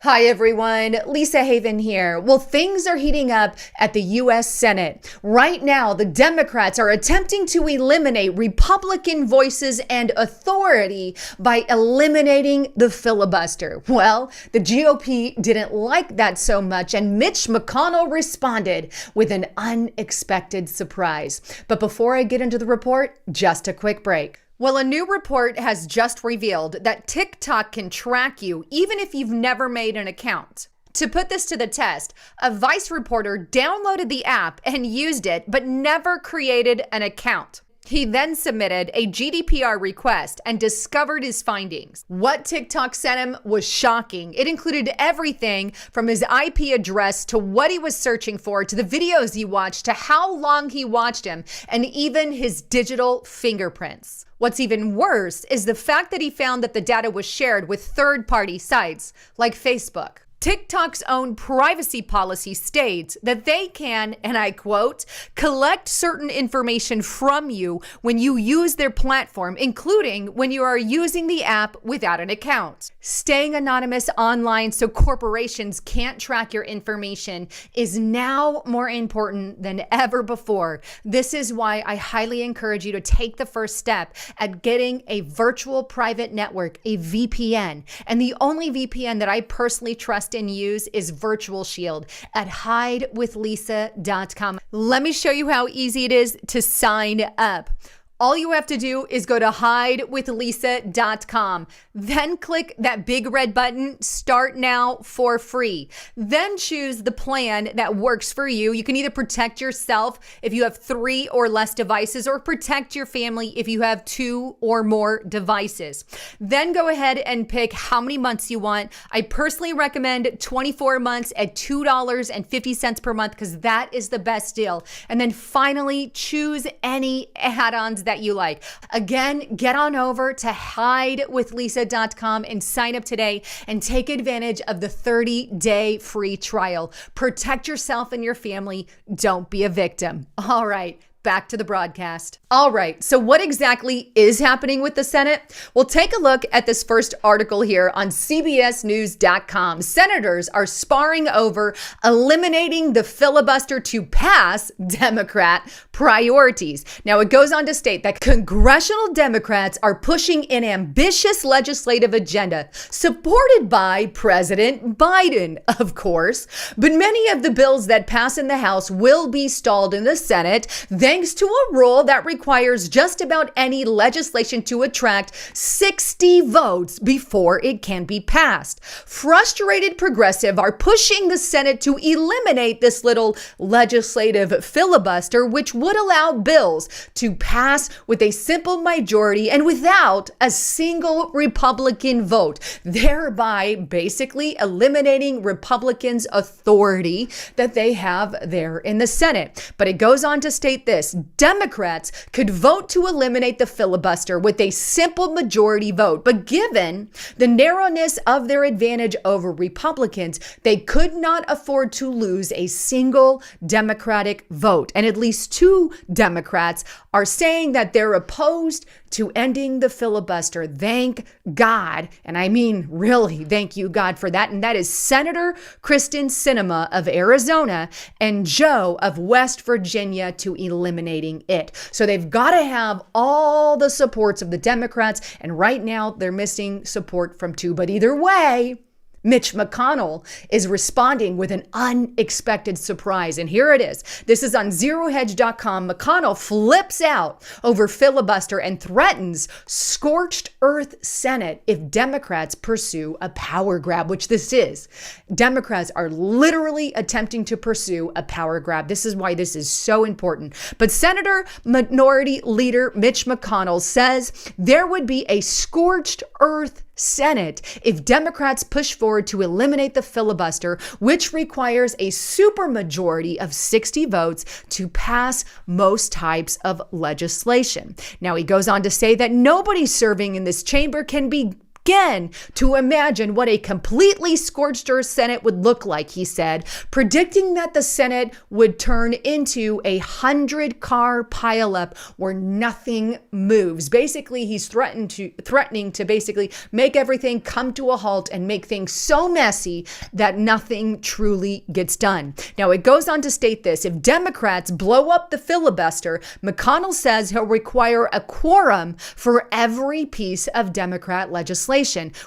Hi everyone, Lisa Haven here. Well, things are heating up at the U.S. Senate. Right now, the Democrats are attempting to eliminate Republican voices and authority by eliminating the filibuster. Well, the GOP didn't like that so much, and Mitch McConnell responded with an unexpected surprise. But before I get into the report, just a quick break. Well, a new report has just revealed that TikTok can track you even if you've never made an account. To put this to the test, a Vice reporter downloaded the app and used it, but never created an account. He then submitted a GDPR request and discovered his findings. What TikTok sent him was shocking. It included everything from his IP address to what he was searching for, to the videos he watched, to how long he watched him, and even his digital fingerprints. What's even worse is the fact that he found that the data was shared with third-party sites like Facebook. TikTok's own privacy policy states that they can, and I quote, collect certain information from you when you use their platform, including when you are using the app without an account. Staying anonymous online so corporations can't track your information is now more important than ever before. This is why I highly encourage you to take the first step at getting a virtual private network, a VPN. And the only VPN that I personally trust and use is Virtual Shield at hidewithlisa.com. Let me show you how easy it is to sign up. All you have to do is go to hidewithlisa.com. Then click that big red button, Start Now for free. Then choose the plan that works for you. You can either protect yourself if you have 3 or less devices, or protect your family if you have 2 or more devices. Then go ahead and pick how many months you want. I personally recommend 24 months at $2.50 per month because that is the best deal. And then finally, choose any add-ons that you like. Again, get on over to hidewithlisa.com and sign up today and take advantage of the 30-day free trial. Protect yourself and your family. Don't be a victim. All right. Back to the broadcast. All right, so what exactly is happening with the Senate? Well, take a look at this first article here on CBSNews.com. Senators are sparring over eliminating the filibuster to pass Democrat priorities. Now, it goes on to state that congressional Democrats are pushing an ambitious legislative agenda supported by President Biden, of course. But many of the bills that pass in the House will be stalled in the Senate, thanks to a rule that requires just about any legislation to attract 60 votes before it can be passed. Frustrated progressives are pushing the Senate to eliminate this little legislative filibuster, which would allow bills to pass with a simple majority and without a single Republican vote, thereby basically eliminating Republicans' authority that they have there in the Senate. But it goes on to state this: Democrats could vote to eliminate the filibuster with a simple majority vote, but given the narrowness of their advantage over Republicans, they could not afford to lose a single Democratic vote. And at least 2 Democrats are saying that they're opposed to ending the filibuster. Thank God. And I mean, really, thank you, God, for that. And that is Senator Kristen Sinema of Arizona and Joe of West Virginia to eliminating it. So they've got to have all the supports of the Democrats. And right now they're missing support from 2. But either way, Mitch McConnell is responding with an unexpected surprise. And here it is. This is on ZeroHedge.com. McConnell flips out over filibuster and threatens scorched earth Senate if Democrats pursue a power grab, which this is. Democrats are literally attempting to pursue a power grab. This is why this is so important. But Senator Minority Leader Mitch McConnell says there would be a scorched earth Senate if Democrats push forward to eliminate the filibuster, which requires a supermajority of 60 votes to pass most types of legislation. Now, he goes on to say that nobody serving in this chamber can be again to imagine what a completely scorched earth Senate would look like, he said, predicting that the Senate would turn into a 100-car pileup where nothing moves. Basically, he's threatening to basically make everything come to a halt and make things so messy that nothing truly gets done. Now, it goes on to state this: if Democrats blow up the filibuster, McConnell says he'll require a quorum for every piece of Democrat legislation,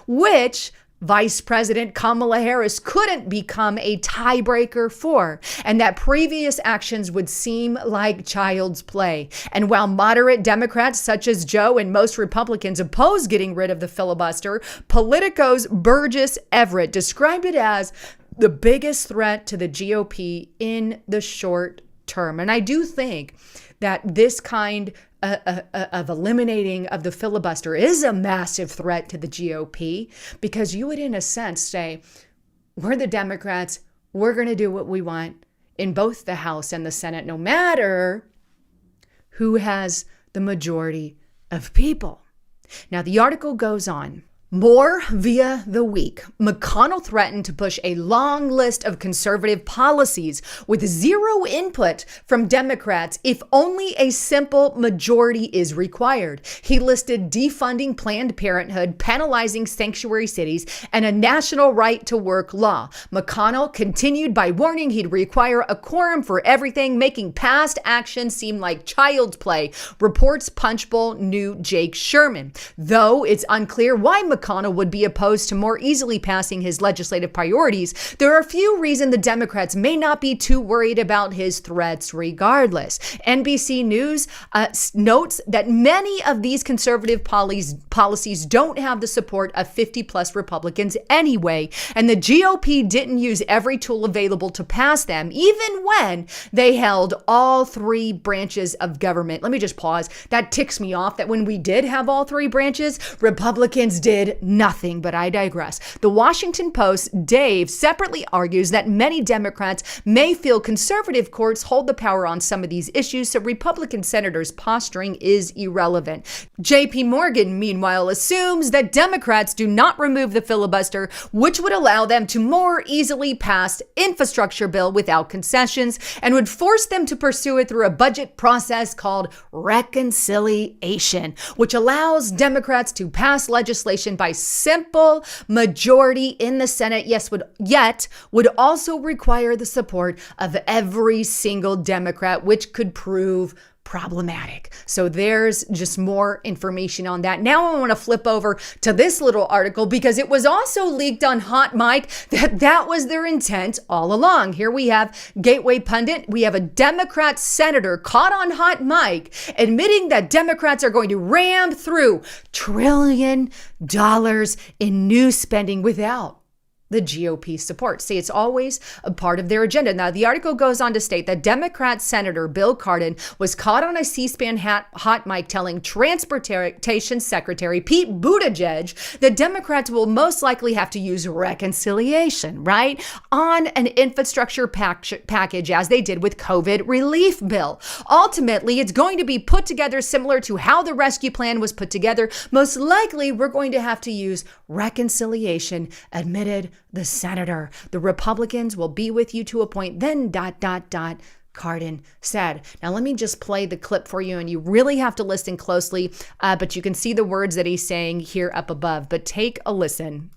which Vice President Kamala Harris couldn't become a tiebreaker for, and that previous actions would seem like child's play. And while moderate Democrats such as Joe and most Republicans oppose getting rid of the filibuster, Politico's Burgess Everett described it as the biggest threat to the GOP in the short term. And I do think that this kind of eliminating of the filibuster is a massive threat to the GOP, because you would, in a sense, say, we're the Democrats, we're going to do what we want in both the House and the Senate, no matter who has the majority of people. Now, the article goes on. More via the week. McConnell threatened to push a long list of conservative policies with zero input from Democrats if only a simple majority is required. He listed defunding Planned Parenthood, penalizing sanctuary cities, and a national right to work law. McConnell continued by warning he'd require a quorum for everything, making past action seem like child's play, reports Punchbowl new Jake Sherman. Though it's unclear why McConnell would be opposed to more easily passing his legislative priorities, there are few reasons the Democrats may not be too worried about his threats regardless. NBC News notes that many of these conservative policies don't have the support of 50-plus Republicans anyway, and the GOP didn't use every tool available to pass them, even when they held all three branches of government. Let me just pause. That ticks me off that when we did have all three branches, Republicans did nothing, but I digress. The Washington Post, Dave, separately argues that many Democrats may feel conservative courts hold the power on some of these issues, so Republican senators' posturing is irrelevant. JP Morgan, meanwhile, assumes that Democrats do not remove the filibuster, which would allow them to more easily pass infrastructure bill without concessions and would force them to pursue it through a budget process called reconciliation, which allows Democrats to pass legislation by simple majority in the Senate, would also require the support of every single Democrat, which could prove problematic. So there's just more information on that. Now I want to flip over to this little article because it was also leaked on Hot Mic that was their intent all along. Here we have Gateway Pundit. We have a Democrat senator caught on Hot Mic admitting that Democrats are going to ram through $1 trillion in new spending without the GOP support. See, it's always a part of their agenda. Now, the article goes on to state that Democrat Senator Bill Cardin was caught on a C-SPAN hot mic telling Transportation Secretary Pete Buttigieg that Democrats will most likely have to use reconciliation, right, on an infrastructure package as they did with COVID relief bill. Ultimately, it's going to be put together similar to how the rescue plan was put together. Most likely, we're going to have to use reconciliation, admitted the senator. The Republicans will be with you to a point, then ... Cardin said. Now, let me just play the clip for you, and you really have to listen closely, but you can see the words that he's saying here up above. But take a listen.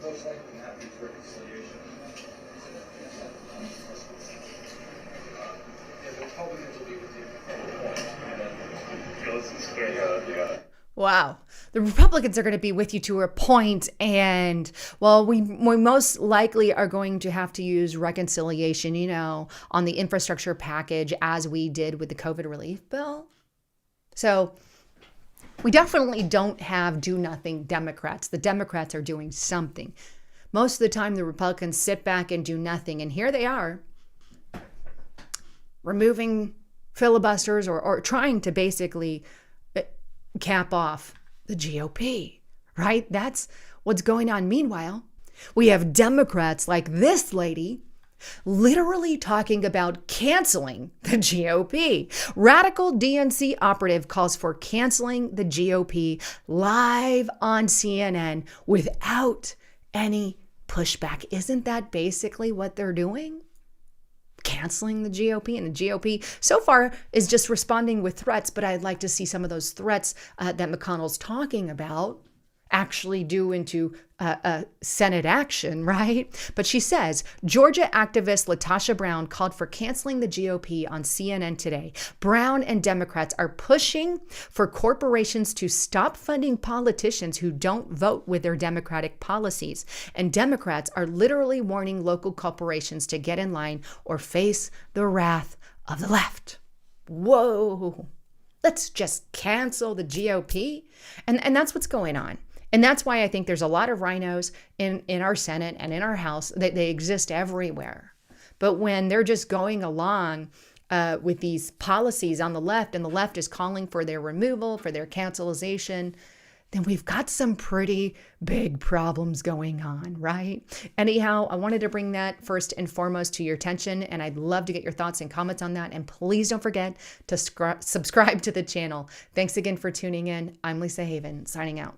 Most likely not be reconciliation. The Republicans will be with you. Wow. The Republicans are going to be with you to a point, and, well, we most likely are going to have to use reconciliation, on the infrastructure package as we did with the COVID relief bill. So we definitely don't have do-nothing Democrats. The Democrats are doing something. Most of the time, the Republicans sit back and do nothing. And here they are, removing filibusters or trying to basically cap off the GOP, right? That's what's going on. Meanwhile, we have Democrats like this lady literally talking about canceling the GOP. Radical DNC operative calls for canceling the GOP live on CNN without any pushback. Isn't that basically what they're doing? Canceling the GOP, and the GOP so far is just responding with threats, but I'd like to see some of those threats that McConnell's talking about actually do into Senate action, right? But she says Georgia activist Latasha Brown called for canceling the GOP on CNN today. Brown and Democrats are pushing for corporations to stop funding politicians who don't vote with their Democratic policies. And Democrats are literally warning local corporations to get in line or face the wrath of the left. Whoa. Let's just cancel the GOP. And that's what's going on. And that's why I think there's a lot of rhinos in our Senate and in our House. They exist everywhere. But when they're just going along with these policies on the left, and the left is calling for their removal, for their cancelization, then we've got some pretty big problems going on, right? Anyhow, I wanted to bring that first and foremost to your attention, and I'd love to get your thoughts and comments on that. And please don't forget to subscribe to the channel. Thanks again for tuning in. I'm Lisa Haven, signing out.